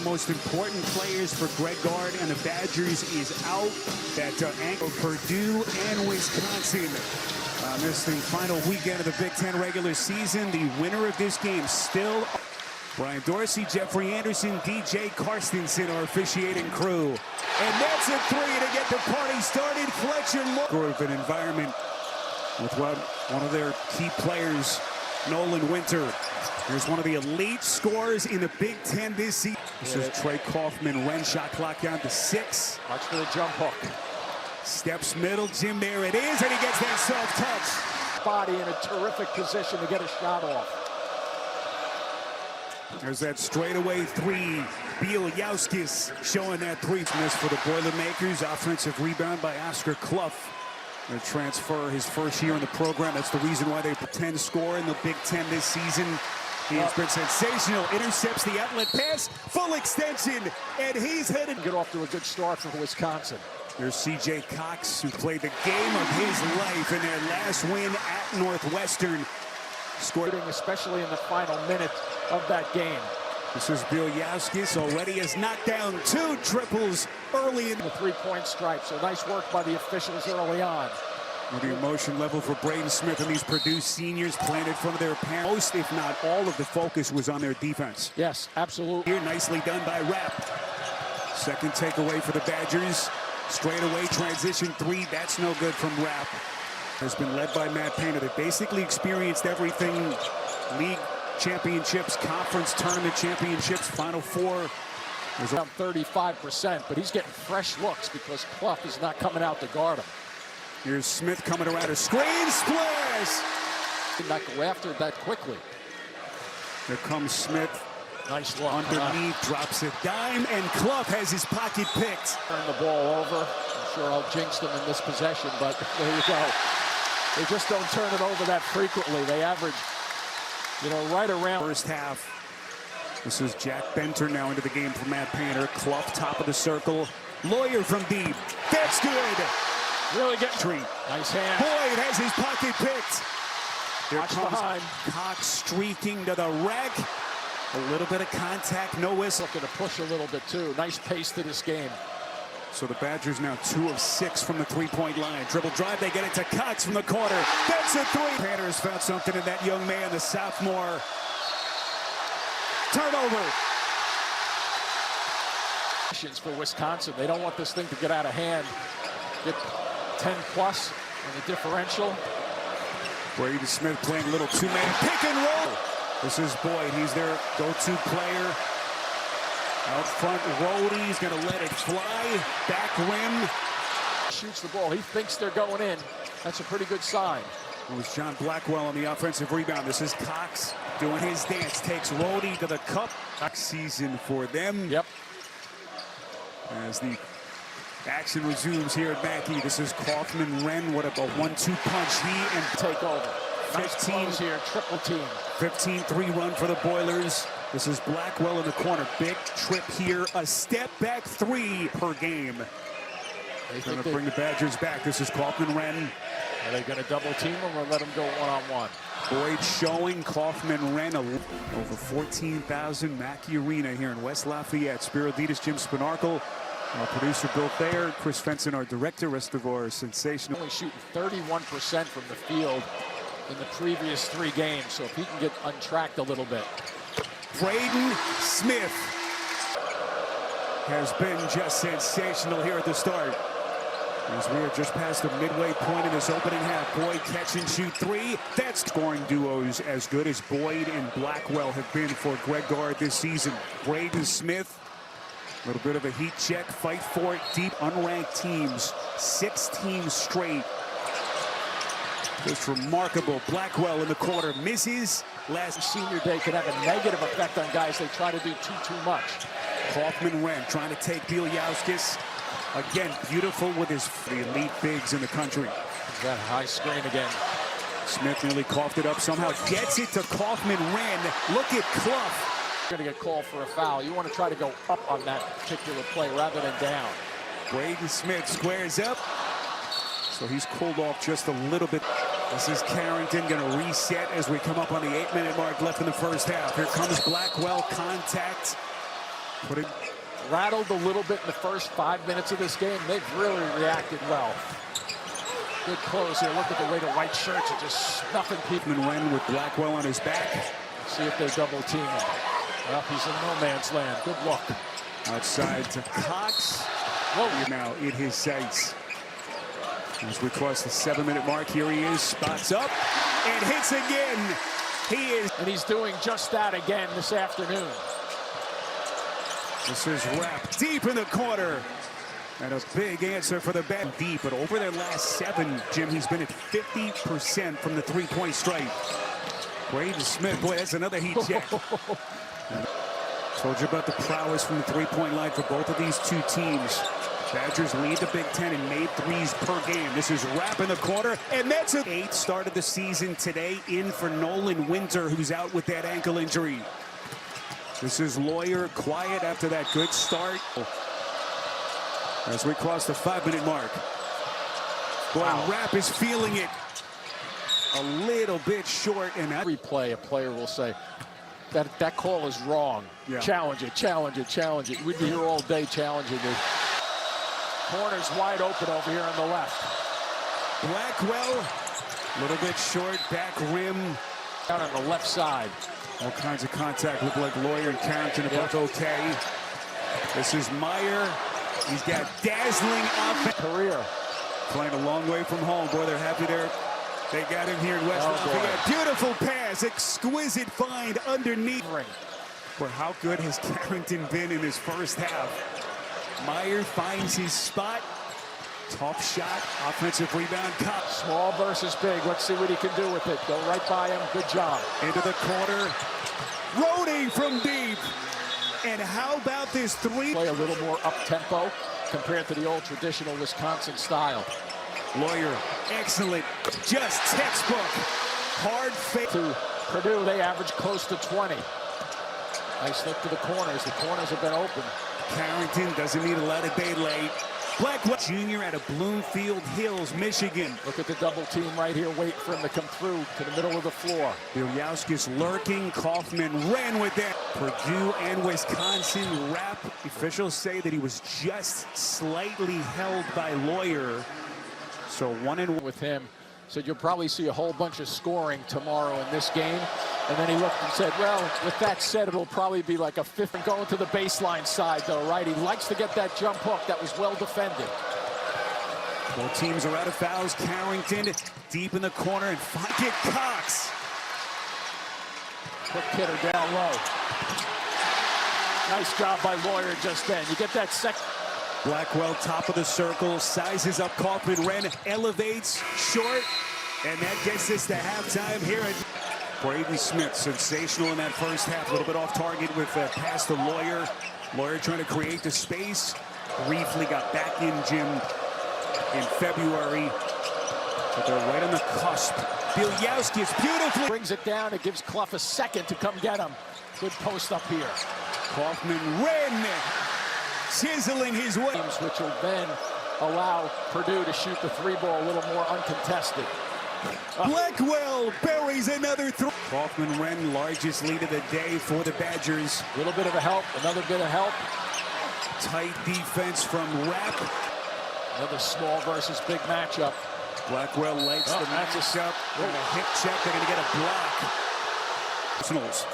most important players for Greg Gard and the Badgers is out. That angle Purdue and Wisconsin. This is the final weekend of the Big Ten regular season. The winner of this game still Brian Dorsey, Jeffrey Anderson, DJ Karstensen, our officiating crew. And that's a three to get the party started. Fletcher Moore of an environment with one of their key players, Nolan Winter. Here's one of the elite scorers in the Big Ten this season. This is Trey Kaufman. Wren shot clock down to 6. Watch for the jump hook. Steps middle, Jim, there it is, and he gets that soft touch. Body in a terrific position to get a shot off. There's that straightaway three. Bieljauskas showing that three. Miss for the Boilermakers. Offensive rebound by Oscar Clough. Their transfer his first year in the program. That's the reason why they pretend score in the Big Ten this season. He's been sensational. Intercepts the outlet pass. Full extension. And he's headed. Get off to a good start for Wisconsin. There's C.J. Cox, who played the game of his life in their last win at Northwestern. Scored, especially in the final minute of that game. This is Bieljauskas, already has knocked down 2 triples early in the three-point stripe. So nice work by the officials early on. The emotion level for Braden Smith and these Purdue seniors planted from their parents. Most, if not all, of the focus was on their defense. Yes, absolutely. Here, nicely done by Rapp. Second takeaway for the Badgers. Straightaway transition 3. That's no good from Rapp. Has been led by Matt Painter. They basically experienced everything. League championships, conference tournament championships, Final Four. There's around 35%, but he's getting fresh looks because Clough is not coming out to guard him. Here's Smith coming around a screen, splash! Did not go after that quickly. Here comes Smith. Nice look. Underneath, drops a dime, and Clough has his pocket picked. Turn the ball over. I'm sure I'll jinx them in this possession, but there you go. They just don't turn it over that frequently. They average, right around. First half. This is Jack Benter now into the game for Matt Painter. Clough, top of the circle. Lawyer from deep. That's good. Really get Tree. Nice hand. Boyd has his pocket picked. Here Watch comes behind. Cox streaking to the rack. A little bit of contact, no whistle. Looking to push a little bit too. Nice pace to this game. So the Badgers now 2 of 6 from the three-point line. Dribble drive, they get it to Cox from the corner. That's a 3. Painter has found something in that young man, the sophomore. Turnover. For Wisconsin, they don't want this thing to get out of hand. Get 10 plus on the differential. Braden Smith playing a little two-man pick and roll. This is Boyd. He's their go-to player. Out front, Rhodey. He's going to let it fly. Back rim. Shoots the ball. He thinks they're going in. That's a pretty good sign. It was John Blackwell on the offensive rebound. This is Cox doing his dance. Takes Rhodey to the cup. Next season for them. Yep. As the action resumes here at Mackey. This is Kaufman, Wren. What a 1-2 punch. He and take over. 15 nice here, triple team. 15-3 run for the Boilers. This is Blackwell in the corner. Big trip here. A step back 3 per game. They're going to bring the Badgers back. This is Kaufman, Wren. Are they going to double team him or let him go one-on-one? Boyd showing Kaufman, Wren. Over 14,000 Mackey Arena here in West Lafayette. Spiralides, Jim Spinarkle. Our producer Bill Thayer, Chris Fenson, our director, rest of our sensational. Only shooting 31% from the field in the previous 3 games, so if he can get untracked a little bit. Braden Smith has been just sensational here at the start. As we are just past the midway point in this opening half. Boyd catch and shoot 3. That's scoring duos as good as Boyd and Blackwell have been for Greg Gard this season. Braden Smith. A little bit of a heat check, fight for it, deep unranked teams, 6 teams straight. Just remarkable. Blackwell in the corner, misses. Last senior day could have a negative effect on guys they try to do too much. Kaufman, Wren trying to take Bieljauskas. Again, beautiful with his elite bigs in the country. That high screen again. Smith nearly coughed it up, somehow gets it to Kaufman, Wren. Look at Clough. Going to get called for a foul. You want to try to go up on that particular play rather than down. Braden Smith squares up. So he's cooled off just a little bit. This is Carrington going to reset as we come up on the 8-minute mark left in the first half. Here comes Blackwell, contact. Put it. Rattled a little bit in the first 5 minutes of this game. They've really reacted well. Good close here. Look at the way the white shirts are just snuffing people. And Wren with Blackwell on his back. See if they double team him. Well, he's in no man's land. Good luck. Outside to Cox. Whoa. Now in his sights. As we cross the 7-minute mark, here he is. Spots up and hits again. He is. And he's doing just that again this afternoon. This is wrapped deep in the corner. And a big answer for the bad deep. But over their last 7, Jim, he's been at 50% from the three-point strike. Braden Smith, boy, that's another heat check. Told you about the prowess from the three-point line for both of these two teams. Badgers lead the Big Ten in made threes per game. This is wrap in the corner, and that's a 8 started the season today in for Nolan Winter, who's out with that ankle injury. This is Lawyer quiet after that good start. As we cross the 5-minute mark. Boy, wow. Rapp is feeling it a little bit short. And replay, a player will say, that call is wrong. Yeah. Challenge it, challenge it, challenge it. We'd be here all day challenging it. Corner's wide open over here on the left. Blackwell, a little bit short, back rim. Down on the left side. All kinds of contact. Look like Lawyer and Carrington are both okay. This is Meyer. He's got dazzling offense. Career. Playing a long way from home. Boy, they're happy there. They got him here in West Lafayette. Beautiful pass. Exquisite find underneath. Boy, how good has Carrington been in his first half? Meyer finds his spot. Tough shot. Offensive rebound. Small versus big. Let's see what he can do with it. Go right by him. Good job. Into the corner. Rhodey from deep. And how about this three? Play a little more up-tempo compared to the old traditional Wisconsin style. Lawyer, excellent. Just textbook. Hard fake. To Purdue, they average close to 20. Nice look to the corners. The corners have been open. Carrington doesn't need a lot of daylight. Blackwell Jr. out of Bloomfield Hills, Michigan. Look at the double team right here, waiting for him to come through to the middle of the floor. Bilyauskis lurking. Kaufman ran with that. Purdue and Wisconsin wrap. Officials say that he was just slightly held by Lawyer. So 1-1 with him. So you'll probably see a whole bunch of scoring tomorrow in this game. And then he looked and said, well, with that said, it'll probably be like a 5th and going to the baseline side, though, right? He likes to get that jump hook. That was well defended. Both teams are out of fouls. Carrington deep in the corner and get Cox. Quick hitter down low. Nice job by Lawyer just then. You get that second. Blackwell top of the circle, sizes up Kaufman. Wren elevates short, and that gets us to halftime here at Braden Smith. Sensational in that first half. A little bit off target with pass to Lawyer. Lawyer trying to create the space. Briefly got back in, Jim, in February. But they're right on the cusp. Bilyauskis beautifully brings it down. It gives Clough a second to come get him. Good post up here. Kaufman Wren chiseling his way. Which will then allow Purdue to shoot the 3-ball a little more uncontested. Blackwell buries another throw. Kaufman Wren, largest lead of the day for the Badgers. A little bit of a help, another bit of help. Tight defense from Rapp. Another small versus big matchup. Blackwell lights the matchup with a hip check. They're going to get a block. Personals.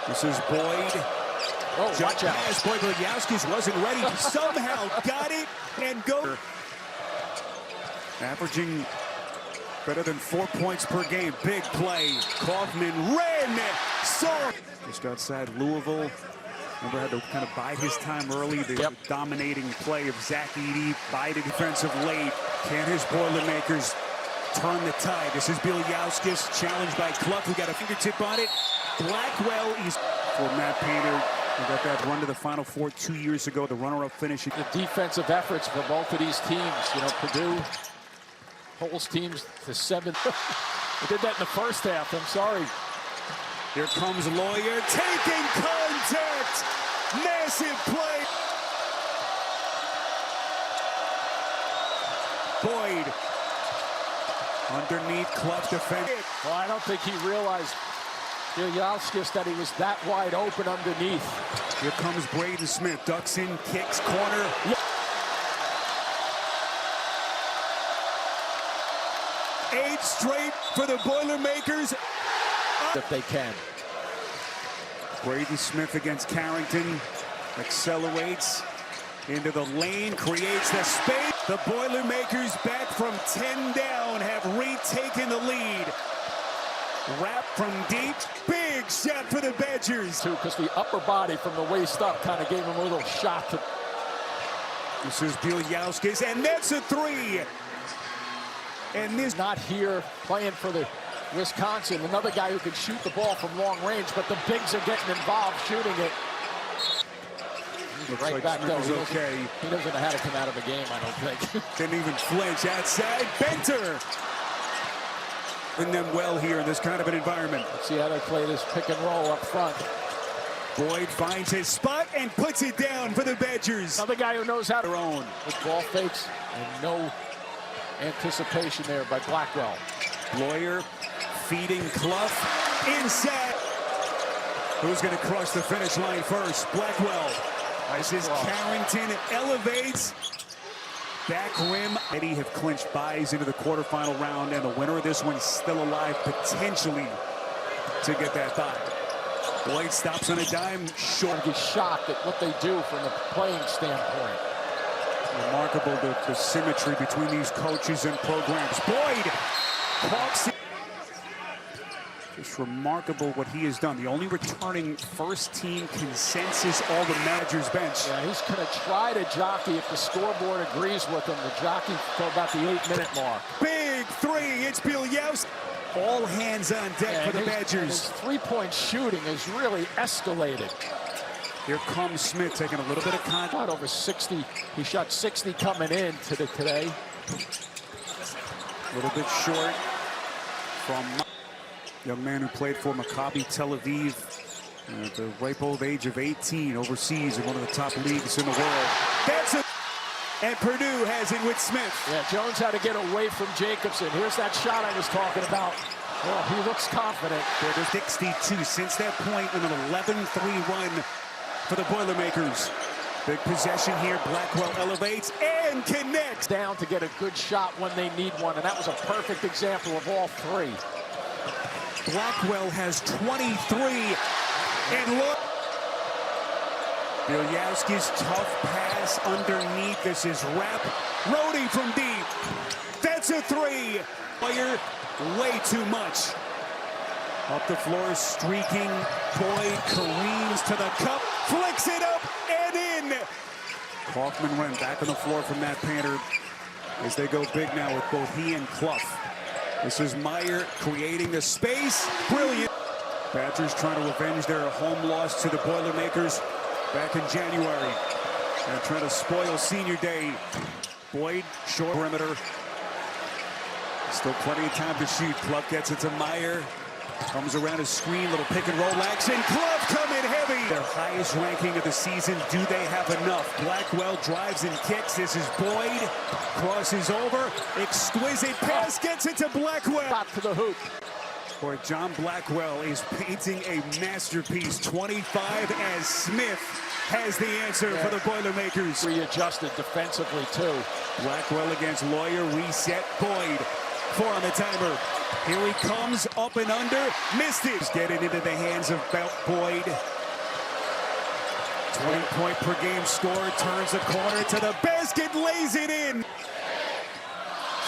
This is Boyd. Oh, watch out. Boyd Bilyauskis wasn't ready. Somehow got it and go. Averaging better than 4 points per game. Big play. Kaufman ran. Just outside Louisville. Remember, had to kind of bide his time early. The dominating play of Zach Edey. Bided defensive late. Can his Boilermakers turn the tide? This is Bilyauskis challenged by Clough, who got a fingertip on it. Blackwell is for Matt Painter. He got that run to the Final Four 2 years ago. The runner-up finish. The defensive efforts for both of these teams. You know, Purdue holds teams to 7. They did that in the first half. I'm sorry. Here comes Lawyer taking contact. Massive play. Boyd underneath Clough defense. Well, I don't think he realized Bielowski said he was that wide open underneath. Here comes Braden Smith, ducks in, kicks, corner. Yeah. 8 straight for the Boilermakers. If they can. Braden Smith against Carrington. Accelerates into the lane, creates the space. The Boilermakers, back from 10 down, have retaken the lead. Wrap from deep, big shot for the Badgers. Because the upper body from the waist up kind of gave him a little shot. This is Bielowski's, and that's a 3. And this not here playing for the Wisconsin. Another guy who can shoot the ball from long range, but the bigs are getting involved shooting it. looks right like back Smith though. is okay. He doesn't know how to come out of a game, I don't think. Didn't even flinch outside. Benter. Doing them well here in this kind of an environment. Let's see how they play this pick and roll up front. Boyd finds his spot and puts it down for the Badgers. Another guy who knows how to their own. With ball fakes and no anticipation there by Blackwell. Lawyer feeding Clough inside. Who's going to cross the finish line first? Blackwell. As his Carrington elevates. Back rim. Eddie have clinched buys into the quarterfinal round, and the winner of this one still alive potentially to get that bye. Boyd stops on a dime. Short. I'd be shocked at what they do from the playing standpoint. Remarkable the symmetry between these coaches and programs. Boyd talks. Just remarkable what he has done. The only returning first-team consensus all the managers bench. Yeah, he's going to try to jockey if the scoreboard agrees with him. The jockey till about the 8-minute mark. Big 3. It's Bielowski. All hands on deck for the Badgers. His three-point shooting has really escalated. Here comes Smith taking a little bit of contact. Over 60. He shot 60 coming in today. A little bit short from young man who played for Maccabi Tel Aviv at the ripe old age of 18 overseas in one of the top leagues in the world. That's it. And Purdue has it with Smith. Yeah, Jones had to get away from Jacobson. Here's that shot I was talking about. Well, he looks confident. They're 62 since that point in an 11-3 run for the Boilermakers. Big possession here. Blackwell elevates and connects. Down to get a good shot when they need one, and that was a perfect example of all three. Blackwell has 23, and look. Bielowski's tough pass underneath. This is Rapp. Rhodey from deep. That's a 3. Player, way too much. Up the floor, streaking. Boyd careens to the cup, flicks it up and in. Kaufman went back on the floor from that painter as they go big now with both he and Clough. This is Meyer creating the space. Brilliant. Badgers trying to avenge their home loss to the Boilermakers back in January. And trying to spoil senior day. Boyd, short perimeter. Still plenty of time to shoot. Clough gets it to Meyer. Comes around his screen, little pick and roll action. Clough coming heavy. Their highest ranking of the season. Do they have enough? Blackwell drives and kicks. This is Boyd. Crosses over. Exquisite pass. Gets it to Blackwell. Shot to the hoop. Boy, John Blackwell is painting a masterpiece. 25 as Smith has the answer for the Boilermakers. Readjusted defensively, too. Blackwell against Lawyer. Reset. Boyd. 4 on the timer. Here he comes, up and under, missed it. Getting into the hands of Boyd. 20-point per game score, turns the corner to the basket, lays it in.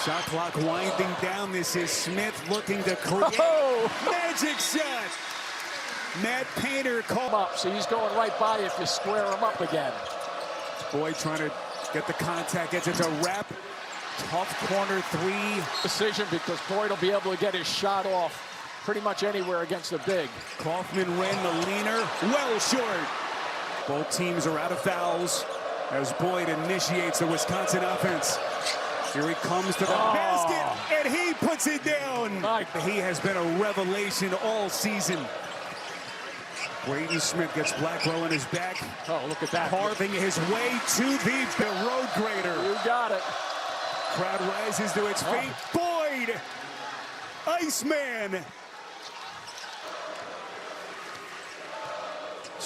Shot clock winding down. This is Smith looking to create. Magic shot. Matt Painter called up, so he's going right by if you square him up again. Boyd trying to get the contact, gets it to Rapp. Tough corner 3. Decision because Boyd will be able to get his shot off pretty much anywhere against the big. Kaufman ran the leaner, well short. Both teams are out of fouls as Boyd initiates the Wisconsin offense. Here he comes to the basket, and he puts it down. He has been a revelation all season. Braden Smith gets Blackwell in his back. Oh, look at that. Carving his way to the road grader. You got it. Crowd rises to its feet. Boyd! Iceman!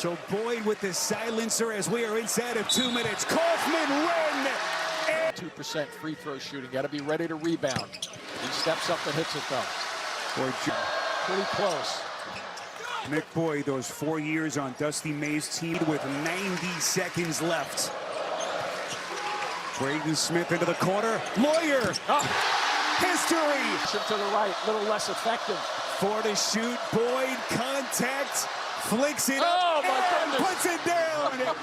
So Boyd with the silencer as we are inside of 2 minutes. Kaufman, Wren, 2% free throw shooting. Got to be ready to rebound. He steps up and hits it though. Pretty close. Nick Boyd, those 4 years on Dusty May's team with 90 seconds left. Braden Smith into the corner. Lawyer. History. To the right, a little less effective. 4 to shoot. Boyd, contact. Flicks it up and puts it down.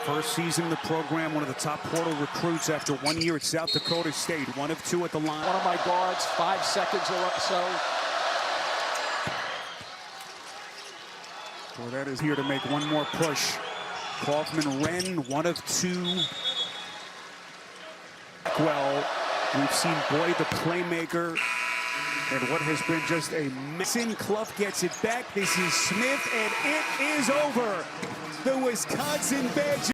First season in the program, one of the top portal recruits after 1 year at South Dakota State. 1 of 2 at the line. One of my guards, 5 seconds or up so. Well, that is here to make one more push. Kaufman, Wren, 1 of 2. Well, we've seen Boyd the playmaker, and what has been just a missing. Clough gets it back. This is Smith, and it is over. The Wisconsin Badgers.